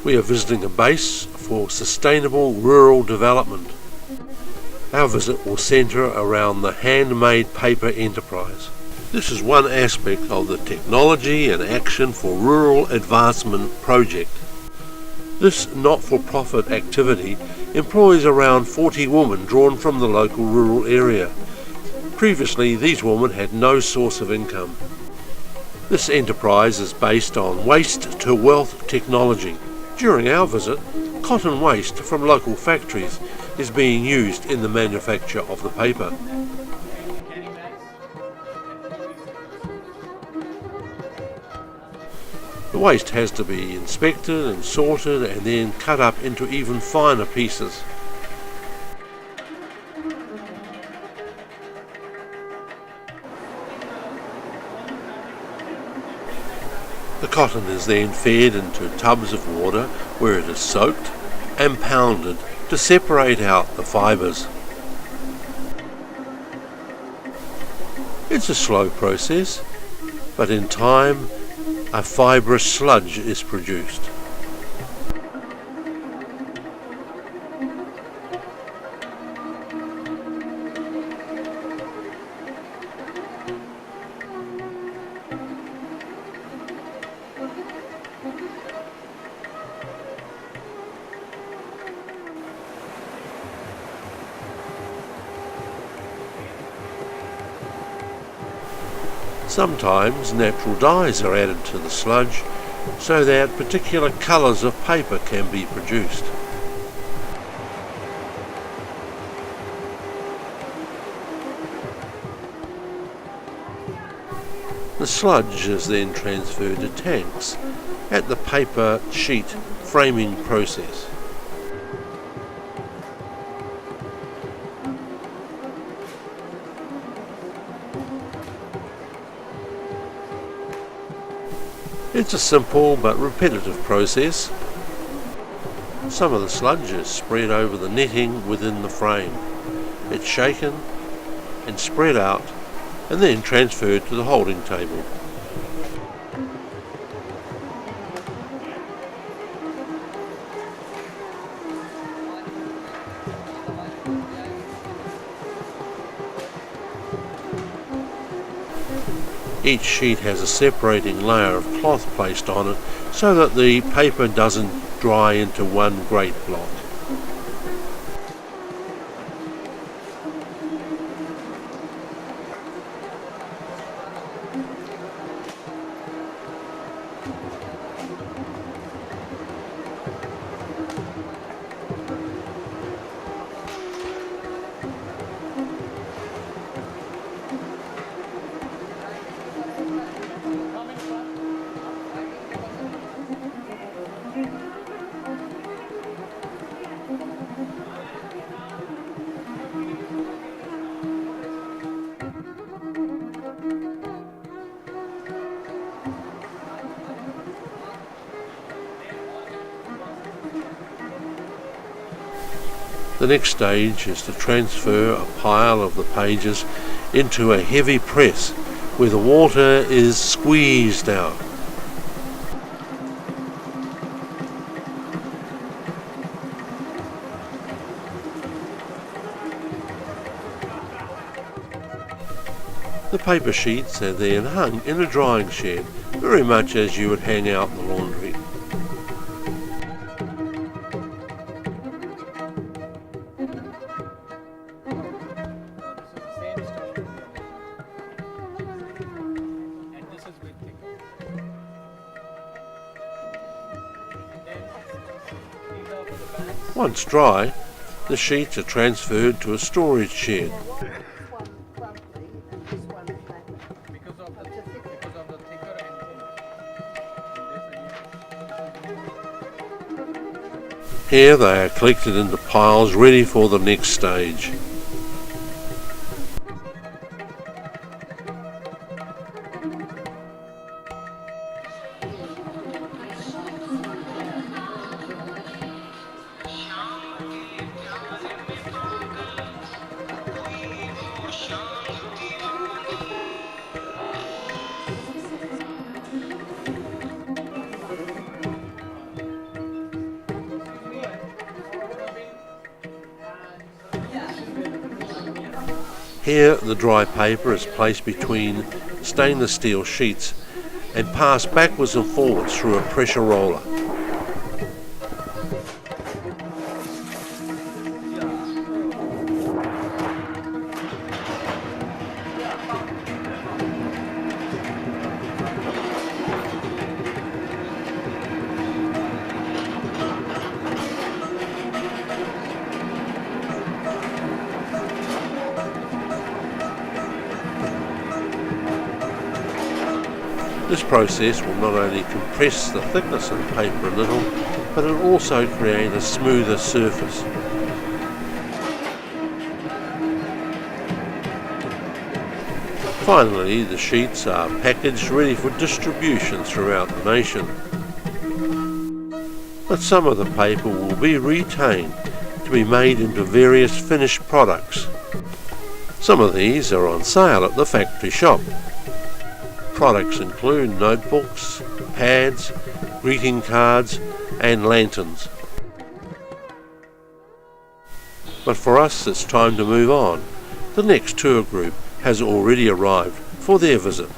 We are visiting a base for sustainable rural development. Our visit will centre around the handmade paper enterprise. This is one aspect of the Technology and Action for Rural Advancement project. This not-for-profit activity employs around 40 women drawn from the local rural area. Previously, these women had no source of income. This enterprise is based on waste-to-wealth technology. During our visit, cotton waste from local factories is being used in the manufacture of the paper. The waste has to be inspected and sorted and then cut up into even finer pieces. The cotton is then fed into tubs of water where it is soaked and pounded to separate out the fibres. It's a slow process, but in time a fibrous sludge is produced. Sometimes natural dyes are added to the sludge so that particular colours of paper can be produced. The sludge is then transferred to tanks at the paper sheet framing process. It's a simple but repetitive process. Some of the sludge is spread over the netting within the frame. It's shaken and spread out and then transferred to the holding table. Each sheet has a separating layer of cloth placed on it so that the paper doesn't dry into one great block. The next stage is to transfer a pile of the pages into a heavy press where the water is squeezed out. The paper sheets are then hung in a drying shed, very much as you would hang out the laundry. Once dry, the sheets are transferred to a storage shed. Here they are collected into piles ready for the next stage. Here the dry paper is placed between stainless steel sheets and passed backwards and forwards through a pressure roller. This process will not only compress the thickness of the paper a little, but it will also create a smoother surface. Finally, the sheets are packaged ready for distribution throughout the nation. But some of the paper will be retained to be made into various finished products. Some of these are on sale at the factory shop. Products include notebooks, pads, greeting cards and lanterns. But for us it's time to move on. The next tour group has already arrived for their visit.